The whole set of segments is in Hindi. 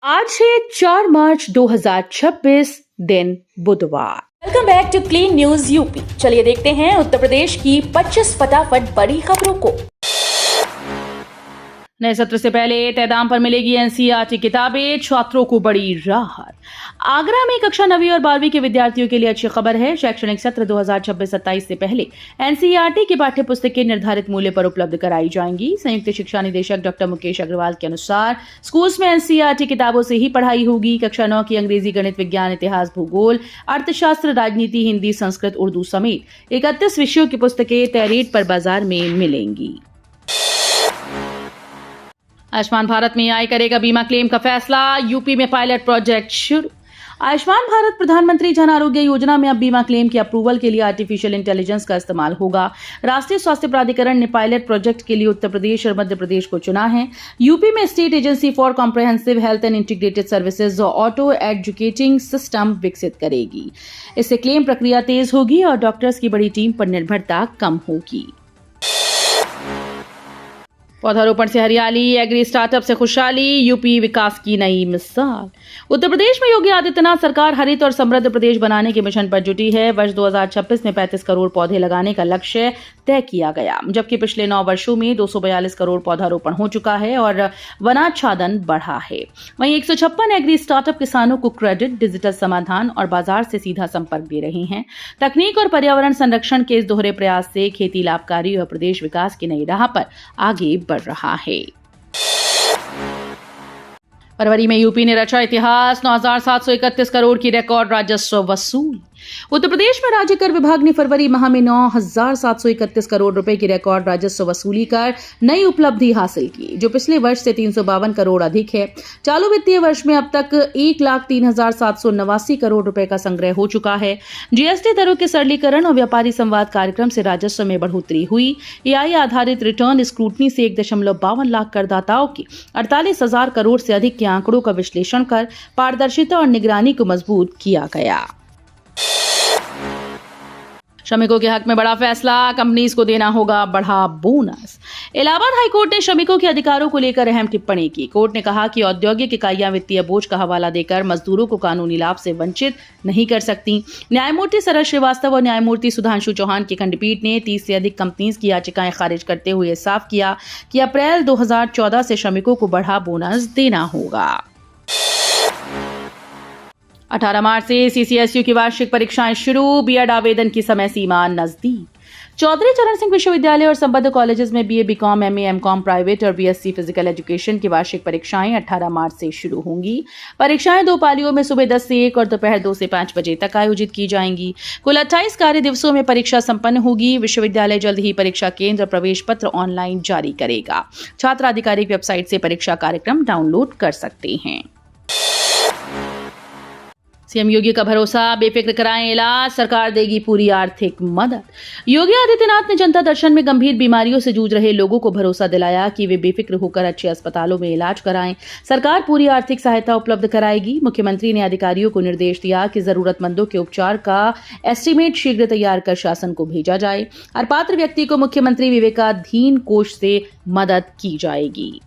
आज है 4 मार्च 2026 दिन बुधवार। Welcome back to clean news UP. चलिए देखते हैं उत्तर प्रदेश की 25 फटाफट बड़ी खबरों को। नए सत्र से पहले तय दाम पर मिलेगी एनसीईआरटी किताबें, छात्रों को बड़ी राहत। आगरा में कक्षा 9वीं और 12वीं के विद्यार्थियों के लिए अच्छी खबर है। शैक्षणिक सत्र 2026-27 से पहले एनसीईआरटी की पाठ्य पुस्तकें निर्धारित मूल्य पर उपलब्ध कराई जाएंगी। संयुक्त शिक्षा निदेशक डॉक्टर मुकेश अग्रवाल के अनुसार स्कूल्स में एनसीईआरटी किताबों से ही पढ़ाई होगी। कक्षा 9 की अंग्रेजी, गणित, विज्ञान, इतिहास, भूगोल, अर्थशास्त्र, राजनीति, हिंदी, संस्कृत, उर्दू समेत 31 विषयों की पुस्तकें तय रेट पर बाजार में मिलेंगी। आयुष्मान भारत में AI करेगा बीमा क्लेम का फैसला। यूपी में पायलट प्रोजेक्ट शुरू। आयुष्मान भारत प्रधानमंत्री जन आरोग्य योजना में अब बीमा क्लेम के अप्रूवल के लिए आर्टिफिशियल इंटेलिजेंस का इस्तेमाल होगा। राष्ट्रीय स्वास्थ्य प्राधिकरण ने पायलट प्रोजेक्ट के लिए उत्तर प्रदेश और मध्य प्रदेश को चुना है। यूपी में state agency for comprehensive health and integrated services auto adjudicating system विकसित करेगी। इससे क्लेम प्रक्रिया तेज होगी और डॉक्टर्स की बड़ी टीम पर निर्भरता कम होगी। पौधारोपण से हरियाली, एग्री स्टार्टअप से खुशहाली, यूपी विकास की नई मिसाल। उत्तर प्रदेश में योगी आदित्यनाथ सरकार हरित और समृद्ध प्रदेश बनाने के मिशन पर जुटी है। वर्ष 2026 में 35 करोड़ पौधे लगाने का लक्ष्य तय किया गया, जबकि पिछले 9 वर्षों में 242 करोड़ पौधारोपण हो चुका है और वनाच्छादन बढ़ा है। वहीं 156 एग्री स्टार्टअप किसानों को क्रेडिट, डिजिटल समाधान और बाजार से सीधा संपर्क दे रहे हैं। तकनीक और पर्यावरण संरक्षण के इस दोहरे प्रयास से खेती लाभकारी और प्रदेश विकास की नई राह पर आगे बढ़ रहा है। फरवरी में यूपी ने रचा इतिहास, 9,731 करोड़ की रिकॉर्ड राजस्व वसूल। उत्तर प्रदेश में राज्य कर विभाग ने फरवरी माह में 9,731 करोड़ रुपए की रिकॉर्ड राजस्व वसूली कर नई उपलब्धि हासिल की, जो पिछले वर्ष से 352 करोड़ अधिक है। चालू वित्तीय वर्ष में अब तक 1,03,789 करोड़ रुपए का संग्रह हो चुका है। जीएसटी दरों के सरलीकरण और व्यापारी संवाद कार्यक्रम से राजस्व में बढ़ोतरी हुई। एआई आधारित रिटर्न स्क्रूटनी से 1.52 लाख करदाताओं की 48,000 करोड़ से अधिक के आंकड़ों का विश्लेषण कर पारदर्शिता और निगरानी को मजबूत किया गया। श्रमिकों के हक में बड़ा फैसला, कंपनीज को देना होगा बढ़ा बोनस। इलाहाबाद हाईकोर्ट ने श्रमिकों के अधिकारों को लेकर अहम टिप्पणी की। कोर्ट ने कहा कि औद्योगिक इकाइयां वित्तीय बोझ का हवाला देकर मजदूरों को कानूनी लाभ से वंचित नहीं कर सकती। न्यायमूर्ति सरल श्रीवास्तव और न्यायमूर्ति सुधांशु चौहान की खंडपीठ ने 30 से अधिक कंपनीज की याचिकाएं खारिज करते हुए साफ किया कि अप्रैल 2014 से श्रमिकों को बढ़ा बोनस देना होगा। 18 मार्च से सीसीएसयू की वार्षिक परीक्षाएं शुरू। बीएड आवेदन की समय सीमा नजदीक। चौधरी चरण सिंह विश्वविद्यालय और संबद्ध कॉलेजेस में BA, BCom, MA, MCom private और बीएससी फिजिकल एजुकेशन की वार्षिक परीक्षाएं 18 मार्च से शुरू होंगी। परीक्षाएं 2 पालियों में सुबह 10 से 1 और दोपहर 2 से 5 बजे तक आयोजित की जाएंगी। कुल 28 कार्य दिवसों में परीक्षा संपन्न होगी। विश्वविद्यालय जल्द ही परीक्षा केंद्र, प्रवेश पत्र ऑनलाइन जारी करेगा। छात्र आधिकारिक वेबसाइट से परीक्षा कार्यक्रम डाउनलोड कर सकते हैं। सीएम योगी का भरोसा, बेफिक्र कराएं इलाज, सरकार देगी पूरी आर्थिक मदद। योगी आदित्यनाथ ने जनता दर्शन में गंभीर बीमारियों से जूझ रहे लोगों को भरोसा दिलाया कि वे बेफिक्र होकर अच्छे अस्पतालों में इलाज कराएं। सरकार पूरी आर्थिक सहायता उपलब्ध कराएगी। मुख्यमंत्री ने अधिकारियों को निर्देश दिया कि जरूरतमंदों के उपचार का एस्टीमेट शीघ्र तैयार कर शासन को भेजा जाए। हर पात्र व्यक्ति को मुख्यमंत्री विवेकाधीन कोष से मदद की जाएगी।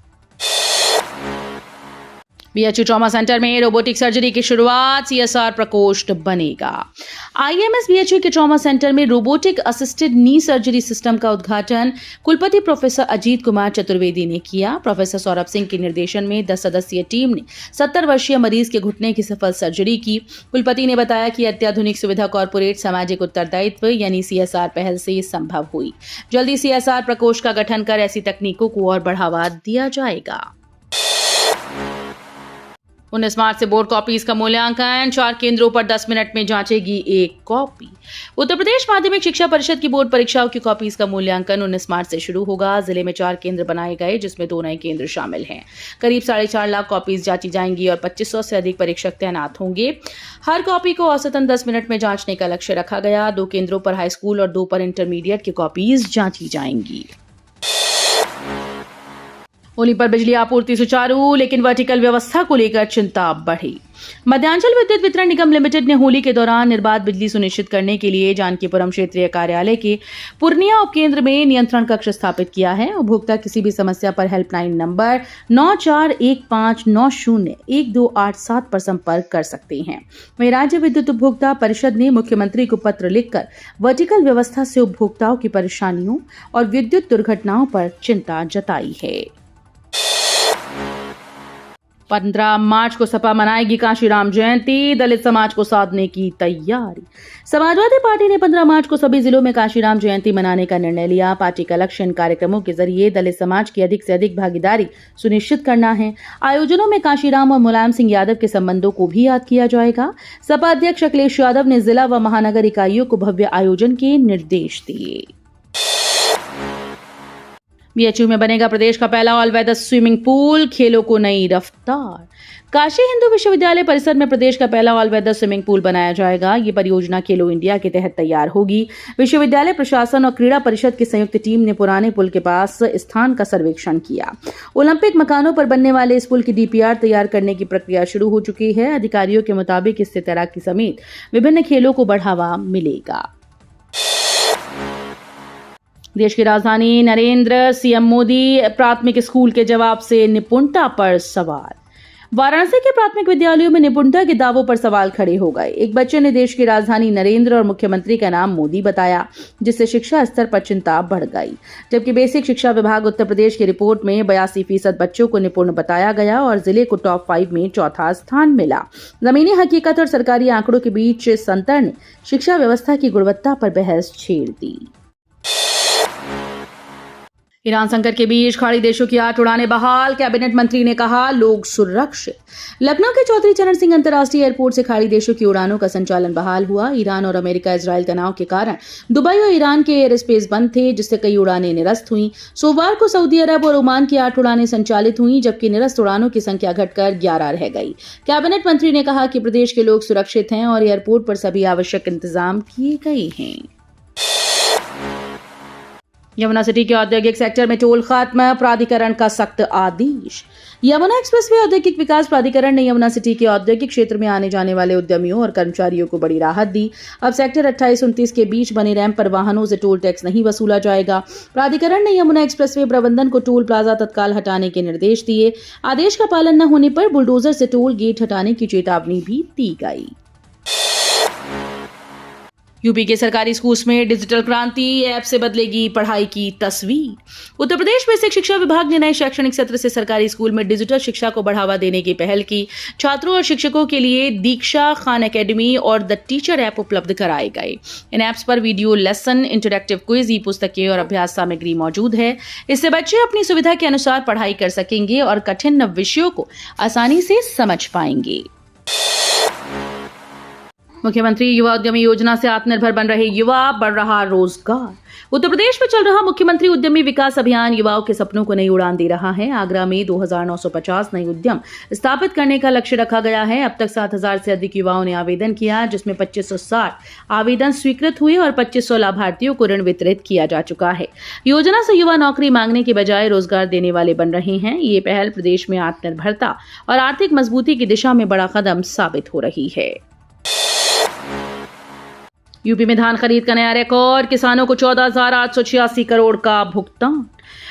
बीएचयू ट्रॉमा सेंटर में रोबोटिक सर्जरी की शुरुआत, सीएसआर प्रकोष्ठ बनेगा। आईएमएस बीएचयू के ट्रॉमा सेंटर में रोबोटिक असिस्टेड नी सर्जरी सिस्टम का उद्घाटन कुलपति प्रोफेसर अजीत कुमार चतुर्वेदी ने किया। प्रोफेसर सौरभ सिंह के निर्देशन में 10 सदस्यीय टीम ने 70 वर्षीय मरीज के घुटने की सफल सर्जरी की। कुलपति ने बताया कि अत्याधुनिक सुविधा कॉर्पोरेट सामाजिक उत्तरदायित्व यानी सीएसआर पहल से संभव हुई। जल्दी सीएसआर प्रकोष्ठ का गठन कर ऐसी तकनीकों को और बढ़ावा दिया जाएगा। 19 मार्च से बोर्ड कॉपीज का मूल्यांकन, 4 केंद्रों पर 10 मिनट में जांचेगी एक कॉपी। उत्तर प्रदेश माध्यमिक शिक्षा परिषद की बोर्ड परीक्षाओं की कॉपीज का मूल्यांकन 19 मार्च से शुरू होगा। जिले में 4 केंद्र बनाए गए, जिसमें 2 नए केंद्र शामिल हैं। करीब 4.5 लाख कॉपीज जांची जाएंगी और 2500 से अधिक परीक्षक तैनात होंगे। हर कॉपी को औसतन 10 मिनट में जांचने का लक्ष्य रखा गया। 2 केंद्रों पर हाई स्कूल और 2 पर इंटरमीडिएट की कॉपीज जांची जाएंगी। होली पर बिजली आपूर्ति सुचारू, लेकिन वर्टिकल व्यवस्था को लेकर चिंता बढ़ी। मध्यांचल विद्युत वितरण निगम लिमिटेड ने होली के दौरान निर्बाध बिजली सुनिश्चित करने के लिए जानकीपुरम क्षेत्रीय कार्यालय के पूर्णिया उपकेंद्र में नियंत्रण कक्ष स्थापित किया है। उपभोक्ता किसी भी समस्या पर हेल्पलाइन नंबर 9415901287 पर संपर्क कर सकते हैं। वहीं राज्य विद्युत उपभोक्ता परिषद ने मुख्यमंत्री को पत्र लिखकर वर्टिकल व्यवस्था से उपभोक्ताओं की परेशानियों और विद्युत दुर्घटनाओं पर चिंता जताई है। 15 मार्च को सपा मनाएगी कांशीराम जयंती, दलित समाज को साधने की तैयारी। समाजवादी पार्टी ने 15 मार्च को सभी जिलों में कांशीराम जयंती मनाने का निर्णय लिया। पार्टी का लक्ष्य इन कार्यक्रमों के जरिए दलित समाज की अधिक से अधिक भागीदारी सुनिश्चित करना है। आयोजनों में कांशीराम और मुलायम सिंह यादव के संबंधों को भी याद किया जाएगा। सपा अध्यक्ष अखिलेश यादव ने जिला व महानगर इकाइयों को भव्य आयोजन के निर्देश दिए। बीएचयू में बनेगा प्रदेश का पहला ऑल वेदर स्विमिंग पूल, खेलों को नई रफ्तार। काशी हिंदू विश्वविद्यालय परिसर में प्रदेश का पहला ऑल वेदर स्विमिंग पूल बनाया जाएगा। ये परियोजना खेलो इंडिया के तहत तैयार होगी। विश्वविद्यालय प्रशासन और क्रीड़ा परिषद की संयुक्त टीम ने पुराने पुल के पास स्थान का सर्वेक्षण किया। ओलंपिक मकानों पर बनने वाले इस पुल की डीपीआर तैयार करने की प्रक्रिया शुरू हो चुकी है। अधिकारियों के मुताबिक इससे तैराकी समेत विभिन्न खेलों को बढ़ावा मिलेगा। देश की राजधानी नरेंद्र, सीएम मोदी प्राथमिक स्कूल के जवाब से निपुणता पर सवाल। वाराणसी के प्राथमिक विद्यालयों में निपुणता के दावों पर सवाल खड़े हो गए। एक बच्चे ने देश की राजधानी नरेंद्र और मुख्यमंत्री का नाम मोदी बताया, जिससे शिक्षा स्तर पर चिंता बढ़ गई। जबकि बेसिक शिक्षा विभाग उत्तर प्रदेश की रिपोर्ट में 82% बच्चों को निपुण बताया गया और जिले को टॉप 5 में चौथा स्थान मिला। जमीनी हकीकत और सरकारी आंकड़ों के बीच संतर ने शिक्षा व्यवस्था की गुणवत्ता पर बहस छेड़ दी। ईरान संकट के बीच खाड़ी देशों की 8 उड़ानें बहाल, कैबिनेट मंत्री ने कहा लोग सुरक्षित। लखनऊ के चौधरी चरण सिंह अंतर्राष्ट्रीय एयरपोर्ट से खाड़ी देशों की उड़ानों का संचालन बहाल हुआ। ईरान और अमेरिका इजराइल तनाव के कारण दुबई और ईरान के एयर स्पेस बंद थे, जिससे कई उड़ानें निरस्त हुई। सोमवार को सऊदी अरब और ओमान की 8 उड़ानें संचालित हुई, जबकि निरस्त उड़ानों की संख्या घटकर 11 रह गई। कैबिनेट मंत्री ने कहा कि प्रदेश के लोग सुरक्षित हैं और एयरपोर्ट पर सभी आवश्यक इंतजाम किए गए हैं। यमुना सिटी के औद्योगिक सेक्टर में टोल खत्म, प्राधिकरण का सख्त आदेश। यमुना एक्सप्रेसवे औद्योगिक विकास प्राधिकरण ने यमुना सिटी के औद्योगिक क्षेत्र में आने जाने वाले उद्यमियों और कर्मचारियों को बड़ी राहत दी। अब सेक्टर 28-29 के बीच बने रैंप पर वाहनों से टोल टैक्स नहीं वसूला जाएगा। प्राधिकरण ने यमुना एक्सप्रेसवे प्रबंधन को टोल प्लाजा तत्काल हटाने के निर्देश दिए। आदेश का पालन न होने पर बुलडोजर से टोल गेट हटाने की चेतावनी भी दी गई। यूपी के सरकारी स्कूल्स में डिजिटल क्रांति, ऐप से बदलेगी पढ़ाई की तस्वीर। उत्तर प्रदेश बेसिक शिक्षा विभाग ने नए शैक्षणिक सत्र से सरकारी स्कूल में डिजिटल शिक्षा को बढ़ावा देने की पहल की। छात्रों और शिक्षकों के लिए दीक्षा, खान एकेडमी और द टीचर ऐप उपलब्ध कराए गए। इन ऐप्स पर वीडियो लेसन, इंटरैक्टिव क्विज, ई पुस्तकें और अभ्यास सामग्री मौजूद है। इससे बच्चे अपनी सुविधा के अनुसार पढ़ाई कर सकेंगे और कठिन विषयों को आसानी से समझ पाएंगे। मुख्यमंत्री युवा उद्यमी योजना से आत्मनिर्भर बन रहे युवा, बढ़ रहा रोजगार। उत्तर प्रदेश में चल रहा मुख्यमंत्री उद्यमी विकास अभियान युवाओं के सपनों को नई उड़ान दे रहा है। आगरा में 2950 नए उद्यम स्थापित करने का लक्ष्य रखा गया है। अब तक 7000 से अधिक युवाओं ने आवेदन किया, जिसमें 2560 आवेदन स्वीकृत हुए और 2500 लाभार्थियों को ऋण वितरित किया जा चुका है। योजना से युवा नौकरी मांगने के बजाय रोजगार देने वाले बन रहे हैं। ये पहल प्रदेश में आत्मनिर्भरता और आर्थिक मजबूती की दिशा में बड़ा कदम साबित हो रही है। यूपी में धान खरीद का नया रिकॉर्ड, किसानों को 14,886 करोड़ का भुगतान।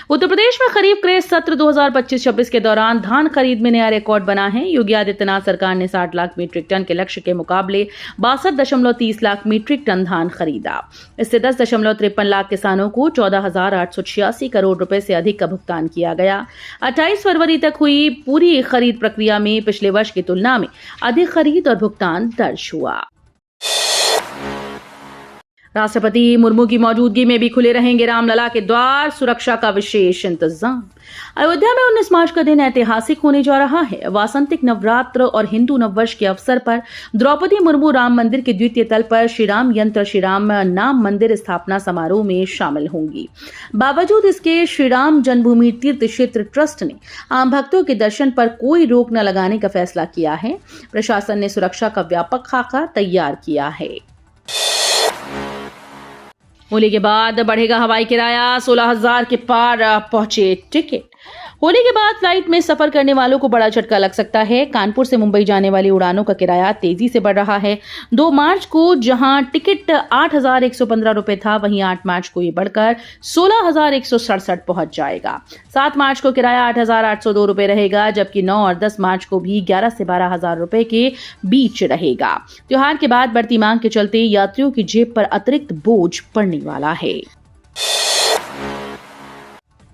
उत्तर प्रदेश में खरीफ क्रय सत्र 2025-26 के दौरान धान खरीद में नया रिकॉर्ड बना है। योगी आदित्यनाथ सरकार ने 60 लाख मीट्रिक टन के लक्ष्य के मुकाबले 62.30 लाख मीट्रिक टन धान खरीदा। इससे 10.53 लाख किसानों को 14,886 करोड़ रुपए से अधिक का भुगतान किया गया। 28 फरवरी तक हुई पूरी खरीद प्रक्रिया में पिछले वर्ष की तुलना में अधिक खरीद और भुगतान दर्ज हुआ। राष्ट्रपति मुर्मू की मौजूदगी में भी खुले रहेंगे रामलला के द्वार, सुरक्षा का विशेष इंतजाम। अयोध्या में 19 मार्च का दिन ऐतिहासिक होने जा रहा है। वासंतिक नवरात्र और हिंदू नववर्ष के अवसर पर द्रौपदी मुर्मू राम मंदिर के द्वितीय तल पर श्रीराम यंत्र श्रीराम नाम मंदिर स्थापना समारोह में शामिल होंगी। बावजूद इसके श्रीराम जन्मभूमि तीर्थ क्षेत्र ट्रस्ट ने आम भक्तों के दर्शन पर कोई रोक न लगाने का फैसला किया है। प्रशासन ने सुरक्षा का व्यापक खाका तैयार किया है। होली के बाद बढ़ेगा हवाई किराया, 16,000 के पार पहुंचे टिकट। होली के बाद फ्लाइट में सफर करने वालों को बड़ा झटका लग सकता है। कानपुर से मुंबई जाने वाली उड़ानों का किराया तेजी से बढ़ रहा है। 2 मार्च को जहां टिकट 8,115 रुपए था, वहीं 8 मार्च को ये बढ़कर 16,167 पहुंच जाएगा। 7 मार्च को किराया 8,802 रुपए रहेगा, जबकि 9 और 10 मार्च को भी 11 से 12,000 रुपए के बीच रहेगा। त्योहार के बाद बढ़ती मांग के चलते यात्रियों की जेब पर अतिरिक्त बोझ पड़ने वाला है।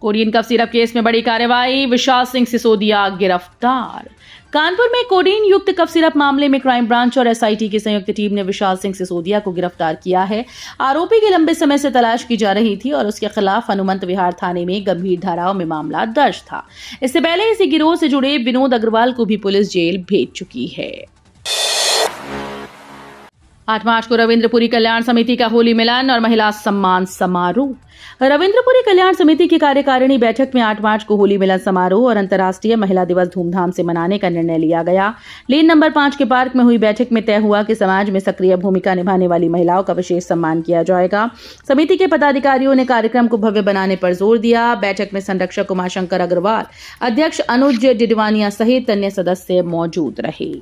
कोडीन कफ सिरप केस में बड़ी कार्रवाई, विशाल सिंह सिसोदिया गिरफ्तार। कानपुर में कोडीन युक्त कफ सिरप मामले में क्राइम ब्रांच और एसआईटी की संयुक्त टीम ने विशाल सिंह सिसोदिया को गिरफ्तार किया है। आरोपी की लंबे समय से तलाश की जा रही थी और उसके खिलाफ हनुमंत विहार थाने में गंभीर धाराओं में मामला दर्ज था। इससे पहले इसी गिरोह से जुड़े विनोद अग्रवाल को भी पुलिस जेल भेज चुकी है। 8 मार्च को रविंद्रपुरी कल्याण समिति का होली मिलन और महिला सम्मान समारोह। रविंद्रपुरी कल्याण समिति की कार्यकारिणी बैठक में 8 मार्च को होली मिलन समारोह और अंतर्राष्ट्रीय महिला दिवस धूमधाम से मनाने का निर्णय लिया गया। लेन नंबर 5 के पार्क में हुई बैठक में तय हुआ कि समाज में सक्रिय भूमिका निभाने वाली महिलाओं का विशेष सम्मान किया जाएगा। समिति के पदाधिकारियों ने कार्यक्रम को भव्य बनाने पर जोर दिया। बैठक में संरक्षक उमाशंकर अग्रवाल, अध्यक्ष अनुज डिडवानिया सहित अन्य सदस्य मौजूद रहे।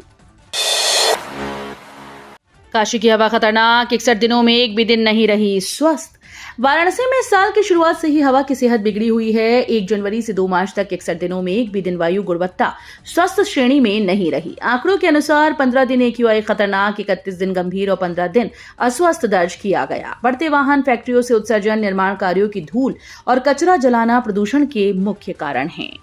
काशी की हवा खतरनाक, 61 दिनों में एक भी दिन नहीं रही स्वस्थ। वाराणसी में इस साल की शुरुआत से ही हवा की सेहत बिगड़ी हुई है। 1 जनवरी से 2 मार्च तक 61 दिनों में एक भी दिन वायु गुणवत्ता स्वस्थ श्रेणी में नहीं रही। आंकड़ों के अनुसार 15 दिन AQI खतरनाक, 31 दिन गंभीर और 15 दिन अस्वस्थ दर्ज किया गया। बढ़ते वाहन, फैक्ट्रियों से उत्सर्जन, निर्माण कार्यों की धूल और कचरा जलाना प्रदूषण के मुख्य कारण हैं।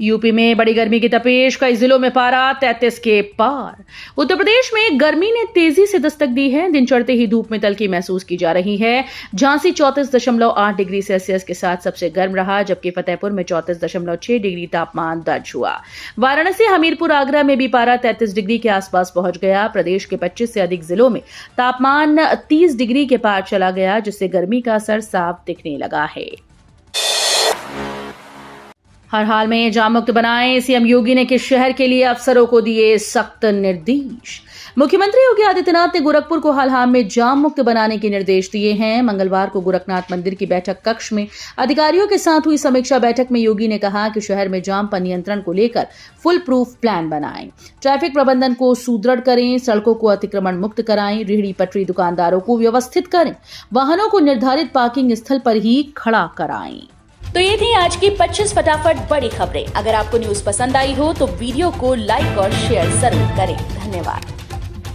यूपी में बड़ी गर्मी की तपेश, कई जिलों में पारा 33 के पार। उत्तर प्रदेश में गर्मी ने तेजी से दस्तक दी है। दिन चढ़ते ही धूप में तल्खी महसूस की जा रही है। झांसी 34.8 डिग्री सेल्सियस के साथ सबसे गर्म रहा, जबकि फतेहपुर में 34.6 डिग्री तापमान दर्ज हुआ। वाराणसी, हमीरपुर, आगरा में भी पारा 33 डिग्री के आसपास पहुंच गया। प्रदेश के 25 से अधिक जिलों में तापमान 30 डिग्री के पार चला गया, जिससे गर्मी का असर साफ दिखने लगा है। हर हाल में जाम मुक्त बनाएं, सीएम योगी ने किस शहर के लिए अफसरों को दिए सख्त निर्देश। मुख्यमंत्री योगी आदित्यनाथ ने गोरखपुर को हाल में जाम मुक्त बनाने के निर्देश दिए हैं। मंगलवार को गोरखनाथ मंदिर की बैठक कक्ष में अधिकारियों के साथ हुई समीक्षा बैठक में योगी ने कहा कि शहर में जाम पर नियंत्रण को लेकर फुल प्रूफ प्लान बनाएं, ट्रैफिक प्रबंधन को सुदृढ़ करें, सड़कों को अतिक्रमण मुक्त कराएं, रेहड़ी पटरी दुकानदारों को व्यवस्थित करें, वाहनों को निर्धारित पार्किंग स्थल पर ही खड़ा कराएं। तो ये थी आज की 25 फटाफट बड़ी खबरें। अगर आपको न्यूज पसंद आई हो तो वीडियो को लाइक और शेयर जरूर करें। धन्यवाद।